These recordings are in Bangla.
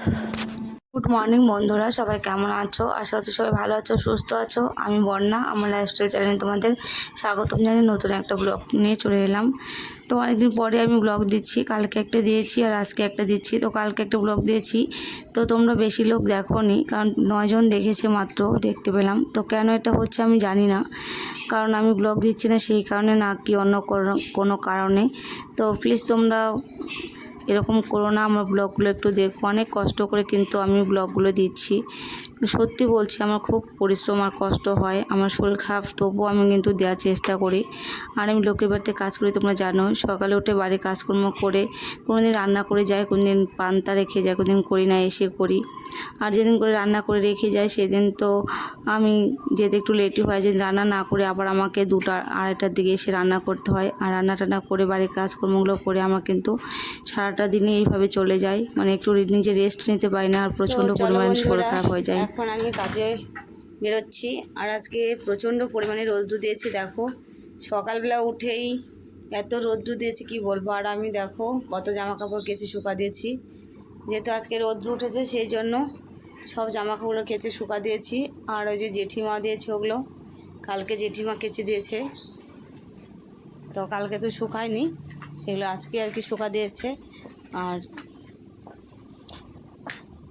গুড মর্নিং বন্ধুরা, সবাই কেমন আছো? আশা করছি সবাই ভালো আছো, সুস্থ আছো। আমি বর্ণা, আমার লাইফস্টাইল চ্যানেলে তোমাদের স্বাগতম জানিয়ে নতুন একটা ব্লগ নিয়ে চলে এলাম। তো অনেকদিন পরে আমি ব্লগ দিচ্ছি, কালকে একটা দিয়েছি আর আজকে একটা দিচ্ছি। তো কালকে একটা ব্লগ দিয়েছি, তো তোমরা বেশি লোক দেখোনি, কারণ 9 জন দেখেছে মাত্র, দেখতে পেলাম। তো কেন এটা হচ্ছে আমি জানি না, কারণ আমি ব্লগ দিচ্ছি না সেই কারণে, না কি অন্য কোনো কারণে। তো প্লিজ তোমরা এরকম করো না, আমার ব্লগগুলো একটু দেখো। অনেক কষ্ট করে কিন্তু আমি ব্লগগুলো দিচ্ছি, সত্যি বলছি, আমার খুব পরিশ্রম আর কষ্ট হয়। আমার শরীর খারাপ, তবুও আমি কিন্তু দেওয়ার চেষ্টা করি। আর আমি লোকের বাড়িতে কাজ করি, তোমরা জানো। সকালে উঠে বাড়ির কাজকর্ম করে কোনোদিন রান্না করে যাই, কোনোদিন পান্তা রেখে যাই, কোনোদিন করি না, এসে করি। আর যেদিন করে রান্না করে রেখে যাই সেদিন তো আমি যেতে একটু লেটই হয়, যেদিন রান্না না করে আবার আমাকে 2টা 2:30টার দিকে এসে রান্না করতে হয়। আর রান্না টান্না করে বাড়ির কাজকর্মগুলো করে আমার কিন্তু সারাটা দিনে এইভাবে চলে যায়, মানে একটু নিজে রেস্ট নিতে পারি না, আর প্রচণ্ড পরিমাণে শরীর খারাপ হয়ে যায়। এখন আমি কাজে বেরোচ্ছি, আর আজকে প্রচণ্ড পরিমাণে রৌদ্র দিয়েছি। দেখো সকালবেলা উঠেই এত রৌদ্র দিয়েছে কি বলবো। আর আমি দেখো কত জামা কাপড় কেচে শুকা দিয়েছি, যেহেতু আজকে রৌদ্র উঠেছে সেই জন্য সব জামা কাপড়গুলো কেচে শুকা দিয়েছি। আর ওই যে জেঠিমা দিয়েছে, ওগুলো কালকে জেঠিমা কেচে দিয়েছে, তো কালকে তো শুকায়নি, সেগুলো আজকে আর কি শুকা দিয়েছে। আর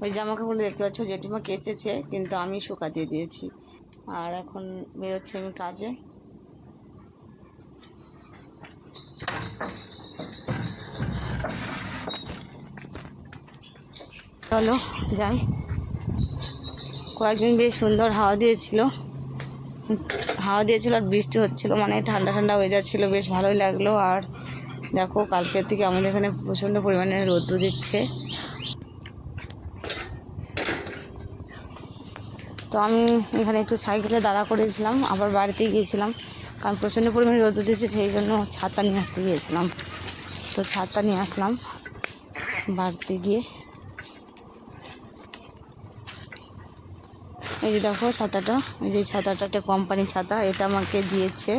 ওই জামা কাপড় দেখতে পাচ্ছ জেঠিমা কেচেছে, কিন্তু আমি শুকা দিয়ে দিয়েছি। আর এখন বেরোচ্ছি আমি কাজে। চলো যাই। কয়েকদিন বেশ সুন্দর হাওয়া দিয়েছিল আর বৃষ্টি হচ্ছিল, মানে ঠান্ডা ঠান্ডা ওয়েদার ছিল, বেশ ভালোই লাগলো। আর দেখো কালকের থেকে আমাদের এখানে প্রচণ্ড পরিমাণে রৌদ্র দিচ্ছে। তো আমি এখানে একটু সাইকেলে দাঁড়া করেছিলাম, আবার বাড়িতে গিয়েছিলাম, কারণ প্রচণ্ড পরিমাণে রৌদ্র দিচ্ছে, সেই জন্য ছাতা নিয়ে আসতে গিয়েছিলাম। তো ছাতা নিয়ে আসলাম বাড়িতে গিয়ে। এই যে দেখো ছাতাটা, এই যে ছাতাটা একটা কোম্পানির ছাতা, এটা আমাকে দিয়েছে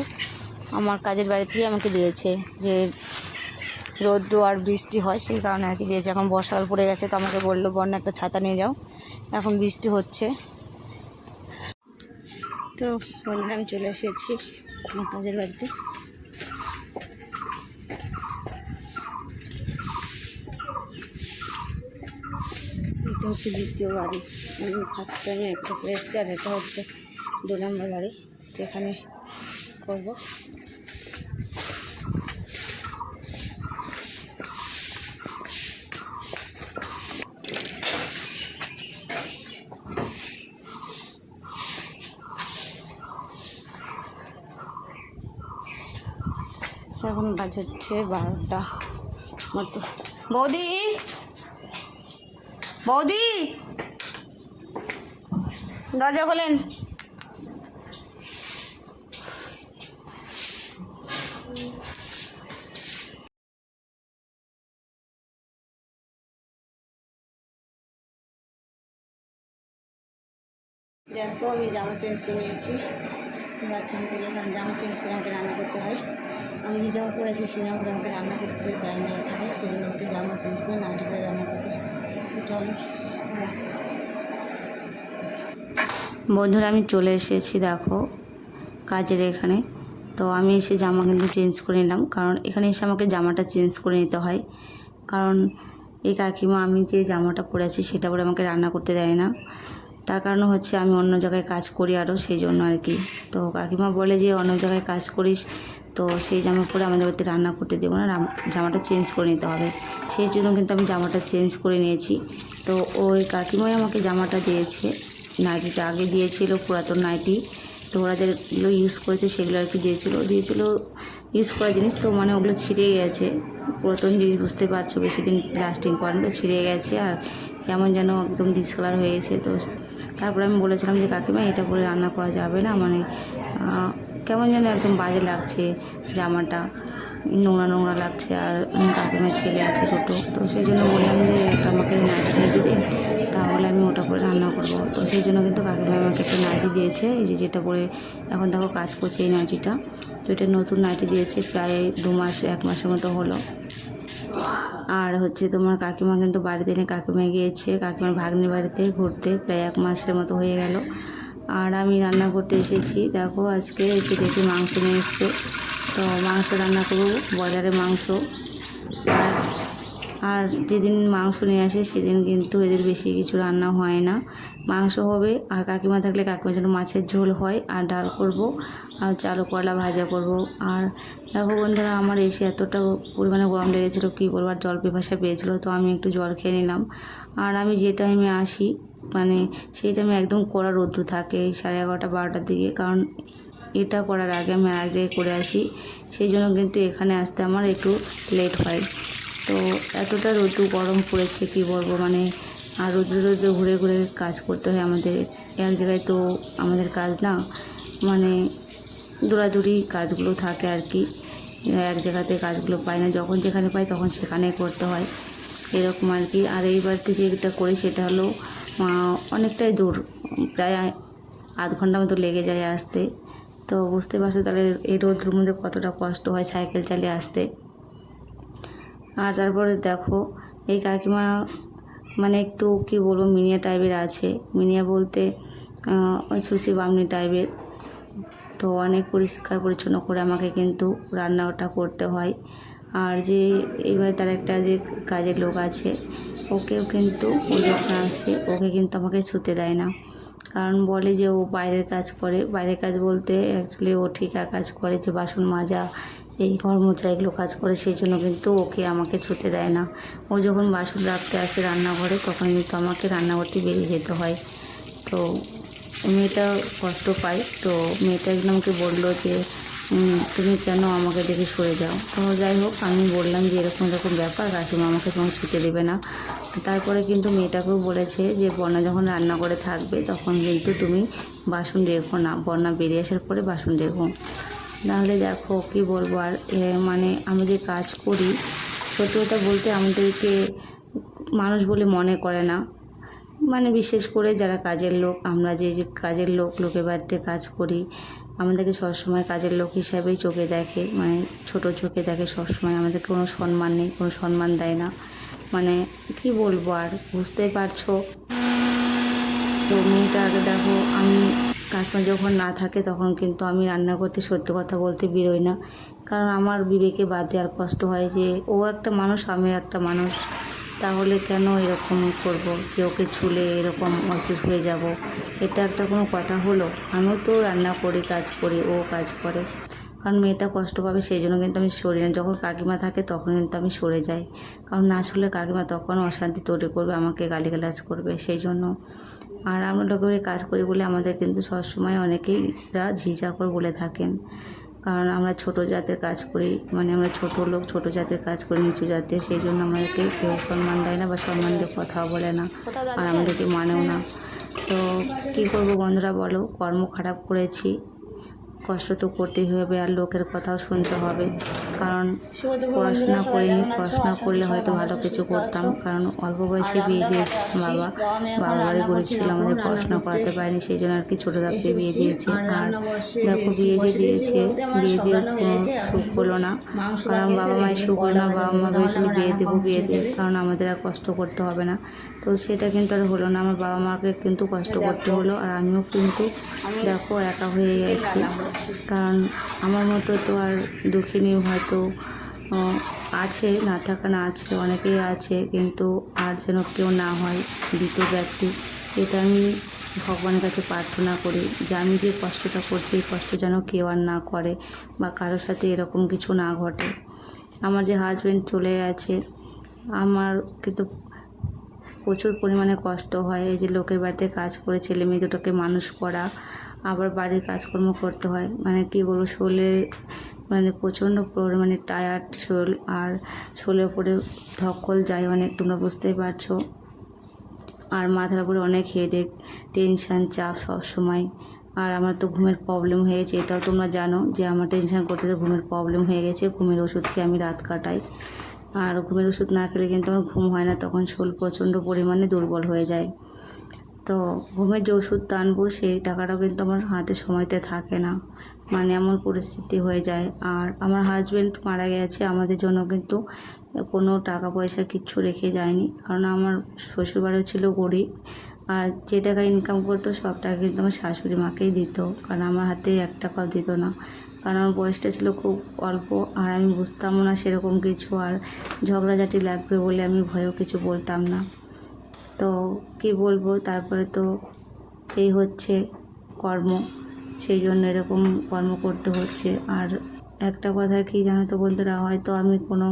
আমার কাজের বাড়ি থেকে, আমাকে দিয়েছে যে রৌদ্র আর বৃষ্টি হয় সেই কারণে আর কি দিয়েছে। এখন বর্ষাকাল পড়ে গেছে, তো আমাকে বললো বন্যা একটা ছাতা নিয়ে যাও, এখন বৃষ্টি হচ্ছে। তো বন্ধুরা আমি চলে এসেছি আমার কাজের বাড়িতে। এটা হচ্ছে দ্বিতীয় বাড়ি, আমি ফার্স্ট টাইমে একটা করে এসেছি, আর এটা হচ্ছে 2 নম্বর বাড়ি, তো এখানে করবো। এখন বাজে হচ্ছে 12টা মতো। বৌদি বৌদি দরজা খোলেন। দেখো আমি জামা চেঞ্জ করে নিয়েছি বাথরুম থেকে, এখানে জামা চেঞ্জ করে আমাকে রান্না করতে হয়। আমি যে জামা পরেছি সেই জামা পরে আমাকে রান্না করতে দেয় না এখানে, সেই জন্য আমাকে জামা চেঞ্জ করে নাইটি করে রান্না করতে হয়। তো চলো বন্ধুরা, আমি চলে এসেছি দেখো কাজের এখানে। তো আমি এসে জামা কিন্তু চেঞ্জ করে নিলাম, কারণ এখানে এসে আমাকে জামাটা চেঞ্জ করে নিতে হয়, কারণ এই কাকিমা আমি যে জামাটা পরেছি সেটা পরে আমাকে রান্না করতে দেয় না। তার কারণ হচ্ছে আমি অন্য জায়গায় কাজ করি আরও, সেই জন্য আর কি। তো কাকিমা বলে যে অন্য জায়গায় কাজ করিস, তো সেই জামা পরে আমাদের বাড়িতে রান্না করতে দেবো না, জামাটা চেঞ্জ করে নিতে হবে। সেই জন্য কিন্তু আমি জামাটা চেঞ্জ করে নিয়েছি। তো ওই কাকিমাই আমাকে জামাটা দিয়েছে, নাইটিটা আগে দিয়েছিল পুরাতন নাইটি, তো ওরা যেগুলো ইউজ করেছে সেগুলো আর কি দিয়েছিল ইউজ করা জিনিস, তো মানে ওগুলো ছিঁড়ে গেছে, পুরাতন জিনিস বুঝতে পারছো, বেশি দিন লাস্টিং করেন, তো ছিঁড়ে গেছে আর কেমন যেন একদম ডিসকালার হয়ে গেছে। তো তারপরে আমি বলেছিলাম যে কাকিমা এটা পরে রান্না করা যাবে না, মানে কেমন যেন একদম বাজে লাগছে, জামাটা নোংরা নোংরা লাগছে, আর কাকিমার ছেলে আছে দুটো, তো সেই জন্য বললাম যে এটা আমাকে নাইটি দিয়ে দিবে, তাহলে আমি ওটা করে রান্না করবো। তো সেই জন্য কিন্তু কাকিমা আমাকে একটা নাইটি দিয়েছে, এই যেটা পরে এখন দেখো কাজ করছে এই নাইটিটা। তো এটা নতুন নাইটি দিয়েছে, প্রায় 2 মাস 1 মাসের মতো হলো। আর হচ্ছে তোমার কাকিমা কিন্তু বাড়িতে নেই, কাকিমা গিয়েছে কাকিমার ভাগ্নির বাড়িতে ঘুরতে, প্রায় 1 মাসের মতো হয়ে গেল। আর আমি রান্না করতে এসেছি। দেখো আজকে এসে দেখি মাংস নিয়ে এসছে, তো মাংস রান্না করবো, ব্রয়লারের মাংস। আর আর যেদিন মাংস নিয়ে আসে সেদিন কিন্তু এদের বেশি কিছু রান্না হয় না, মাংস হবে। আর কাকিমা থাকলে কাকিমার জন্য মাছের ঝোল হয়, আর ডাল করব, আর আলু করলা ভাজা করব। আর দেখো বন্ধুরা, আমার এসে এতটা পরিমাণে গরম লেগেছিলো কী বলবো, আর জল পিপাসা পেয়েছিলো, তো আমি একটু জল খেয়ে নিলাম। আর আমি যে টাইমে আসি মানে সেই টাইমে একদম কড়া রৌদ্র থাকে, 11:30 12টার দিকে, কারণ এটা করার আগে আমি আর এক জায়গায় করে আসি, সেই জন্য কিন্তু এখানে আসতে আমার একটু লেট হয়। তো এতটা রৌদ্র গরম পড়েছে কি বলবো, মানে আর রৌদ্র রৌদ্র ঘুরে ঘুরে কাজ করতে হয় আমাদের, এক জায়গায় তো আমাদের কাজ না, মানে দৌড়াদৌড়ি কাজগুলো থাকে আর কি, এক জায়গাতে কাজগুলো পাই না, যখন যেখানে পাই তখন সেখানেই করতে হয়, এরকম আর কি। আর এই বাড়িতে যেটা করি সেটা হলো অনেকটাই দূর, প্রায় আধ ঘন্টা মতো লেগে যায় আসতে। তো বুঝতে পারছো তাহলে এই রোদ্রের মধ্যে কতটা কষ্ট হয় সাইকেল চালিয়ে আসতে। আর তারপরে দেখো এই কাকিমা মানে একটু কি বলবো মিনিয়া টাইপের আছে, মিনিয়া বলতে সুশি বামনি টাইপের। তো অনেক পরিষ্কার পরিচ্ছন্ন করে আমাকে কিন্তু রান্নাটা করতে হয়। আর যে এইবার তার একটা যে কাজের লোক আছে, ওকেও কিন্তু ও যখন আসে ওকে কিন্তু আমাকে ছুতে দেয় না, কারণ বলে যে ও বাইরের কাজ করে। বাইরের কাজ বলতে অ্যাকচুয়ালি ও ঠিকা কাজ করে, যে বাসন মাজা এই ঘর মোছা এগুলো কাজ করে, সেই জন্য কিন্তু ওকে আমাকে ছুতে দেয় না। ও যখন বাসন রাখতে আসে রান্নাঘরে তখন কিন্তু আমাকে রান্না করতে বেরিয়ে যেতে হয়। তো মেয়েটা কষ্ট পায়, তো মেয়েটা একদিন আমাকে বললো যে তুমি কেন আমাকে দেখে সরে যাও। তো যাই হোক আমি বললাম যে এরকম এরকম ব্যাপার, কাকিমা আমাকে তোমাকে ছুতে দেবে না। তারপরে কিন্তু মেয়েটাকেও বলেছে যে বন্যা যখন রান্না করে থাকবে তখন কিন্তু তুমি বাসন রেখো না, বন্যা বেরিয়ে আসার পরে বাসন রেখো। নাহলে দেখো কী বলবো, আর মানে আমি যে কাজ করি সত্যি কথা বলতে আমাদেরকে মানুষ বলে মনে করে না, মানে বিশেষ করে যারা কাজের লোক, আমরা যে যে কাজের লোক, লোকের বাড়িতে কাজ করি, আমাদেরকে সবসময় কাজের লোক হিসাবেই চোখে দেখে, মানে ছোটো চোখে দেখে সবসময়, আমাদেরকে কোনো সম্মান নেই, কোনো সম্মান দেয় না, মানে কি বলবো আর বুঝতেই পারছো। তো মেয়েটা আগে দেখো, আমি কাকিমা যখন না থাকে তখন কিন্তু আমি রান্না করতে সত্যি কথা বলতে বেরোই না, কারণ আমার বিবেকে বাদে আর কষ্ট হয় যে ও একটা মানুষ আমিও একটা মানুষ, তাহলে কেন এরকম করব যে ওকে ছুলে এরকম অসুস্থ হয়ে যাব, এটা একটা কোনো কথা হলো। আমিও তো রান্না করি, কাজ করি, ও কাজ করে, কারণ মেয়েটা কষ্ট পাবে সেই জন্য কিন্তু আমি সরি না। যখন কাকিমা থাকে তখন কিন্তু আমি সরে যাই, কারণ না শুনলে কাকিমা তখন অশান্তি তৈরি করবে, আমাকে গালিগালাজ করবে, সেই জন্য। আর আমরা লোকের কাজ করি বলে আমাদের কিন্তু সবসময় অনেকেইরা ঝিঝাকর বলে থাকেন, কারণ আমরা ছোট জাতের কাজ করি, মানে আমরা ছোট লোক, ছোট জাতের কাজ করি, নিচু জাতের, সেই জন্য আমাদেরকে কেউ সম্মান দেয় না বা সম্মান দিয়ে কথাও বলে না, আর আমাদেরকে মানেও না। তো কী করবো বন্ধুরা বলো, কর্ম খারাপ করেছি, কষ্ট তো করতেই হবে, আর লোকের কথাও শুনতে হবে, কারণ পড়াশোনা করিনি, পড়াশোনা করলে হয়তো ভালো কিছু করতাম, কারণ অল্প বয়সে বিয়ে দিয়েছে বাবা বাড়ি গরিব ছিল, আমাদের পড়াশোনা করাতে পারেনি, সেই জন্য আর কি ছোটো থাকতে বিয়ে দিয়েছে। আর দেখো বিয়ে যে দিয়েছে, বিয়ে দিয়ে কোনো সুখ হলো না, কারণ বাবা মায়ের সুখ হলো না, বাবা মা ভেবেছিল বিয়ে দেবো, কারণ আমাদের আর কষ্ট করতে হবে না, তো সেটা কিন্তু আর হলো না, আমার বাবা মাকে কিন্তু কষ্ট করতে হলো, আর আমিও কিন্তু দেখো একা হয়ে গেছি, কারণ আমার মতো তো আর দুঃখিনী হয়তো আছে, না থাকা না আছে, অনেকেই আছে, কিন্তু আর যেন কেউ না হয় দ্বিতীয় ব্যক্তি, এটা আমি ভগবানের কাছে প্রার্থনা করি যে আমি যে কষ্টটা করছি এই কষ্ট যেন কেউ আর না করে, বা কারোর সাথে এরকম কিছু না ঘটে। আমার যে হাজব্যান্ড চলে গেছে, আমার কিন্তু প্রচুর পরিমাণে কষ্ট হয়, এই যে লোকের বাড়িতে কাজ করে ছেলে মেয়ে দুটোকে মানুষ করা, আবার বাড়ির কাজকর্ম করতে হয়, মানে কি বলবো, শরীরে মানে প্রচণ্ড পরিমাণে টায়ার্ড শরীর, আর শরীরের উপরে ধকল যায় অনেক, তোমরা বুঝতেই পারছো, আর মাথার উপরে অনেক হেডেক, টেনশান, চাপ সব সময়। আর আমার তো ঘুমের প্রবলেম হয়ে গেছে, এটাও তোমরা জানো যে আমার টেনশান করতে তো ঘুমের প্রবলেম হয়ে গেছে, ঘুমের ওষুধ খেয়ে আমি রাত কাটাই, আর ঘুমের ওষুধ না খেলে কিন্তু আমার ঘুম হয় না, তখন শরীর প্রচণ্ড পরিমাণে দুর্বল হয়ে যায়। তো ঘুমের যে ওষুধটা আনবো সেই টাকাটাও কিন্তু আমার হাতে সময়তে থাকে না, মানে এমন পরিস্থিতি হয়ে যায়। আর আমার হাজব্যান্ড মারা গেছে, আমাদের জন্য কিন্তু কোনো টাকা পয়সা কিচ্ছু রেখে যায়নি, কারণ আমার শ্বশুরবাড়িও ছিল গরিব। আর যে টাকা ইনকাম করতো সব টাকা কিন্তু আমার শাশুড়ি মাকেই দিত, কারণ আমার হাতে 1 টাকাও দিত না, কারণ আমার বয়সটা ছিল খুব অল্প আর আমি বুঝতামও না সেরকম কিছু। আর ঝগড়াঝাটি লাগবে বলে আমি ভয়েও কিছু বলতাম না। তো কী বলবো, তারপরে তো এই হচ্ছে কর্ম, সেই জন্য এরকম কর্ম করতে হচ্ছে। আর একটা কথা কি জানো তো বন্ধুরা, হয়তো আমি কোনো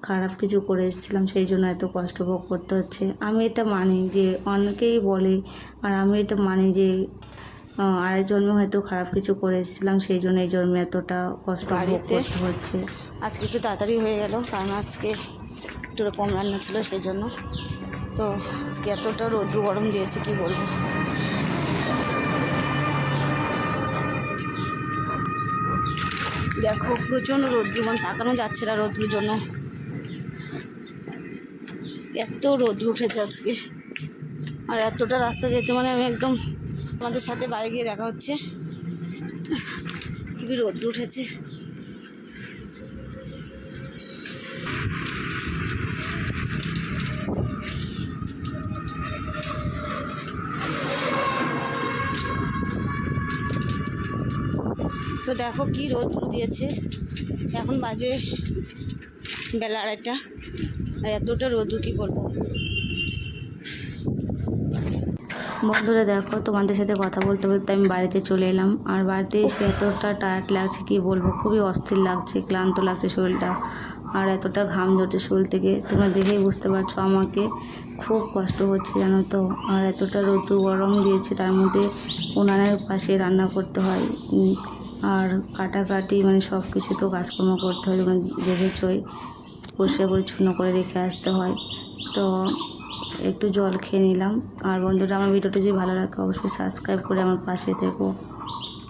খারাপ কিছু করে এসেছিলাম সেই জন্য এত কষ্ট ভোগ করতে হচ্ছে। আমি এটা মানি যে অনেকেই বলে, আর আমি এটা মানি যে আরেক জন্মে হয়তো খারাপ কিছু করে এসেছিলাম, সেই জন্য এই জন্মে এতটা কষ্ট ভোগ করতে হচ্ছে। আজকে একটু তাড়াতাড়ি হয়ে গেল, কারণ আজকে একটু কম রান্না ছিল সেই জন্য। তো আজকে এতটা রৌদ্র গরম দিয়েছে কি বলবো। দেখো প্রচণ্ড রৌদ্র, মানে তাকানো যাচ্ছে না রৌদ্রের জন্য, এত রৌদ্র উঠেছে আজকে। আর এতটা রাস্তা যেতে মানে আমি একদম, আমাদের সাথে বাইরে গিয়ে দেখা হচ্ছে, খুবই রৌদ্র উঠেছে। তো দেখো কি রোদ দিয়েছে, এখন বাজে বেলা 2:30, আর এতটা রোদ কি বলবো। বন্ধুরা দেখো, তোমাদের সাথে কথা বলতে বলতে আমি বাড়িতে চলে এলাম। আর বাড়িতে এসে এতটা টায়ার্ড লাগছে কি বলবো, খুবই অস্থির লাগছে, ক্লান্ত লাগছে শরীরটা, আর এতটা ঘাম ঝরছে শরীর থেকে, তোমরা দেখেই বুঝতে পারছো আমাকে খুব কষ্ট হচ্ছে জানো তো। আর এতটা রোদ গরম দিয়েছে, তার মধ্যে উনানের পাশে রান্না করতে হয়, আর কাটাকাটি মানে সব কিছু তো কাজকর্ম করতে হয়, তোমরা দেখেছই, পরিষ্কার পরিচ্ছন্ন করে রেখে আসতে হয়। তো একটু জল খেয়ে নিলাম। আর বন্ধুরা, আমার ভিডিওটা যদি ভালো লাগে অবশ্যই সাবস্ক্রাইব করে আমার পাশে থেকো।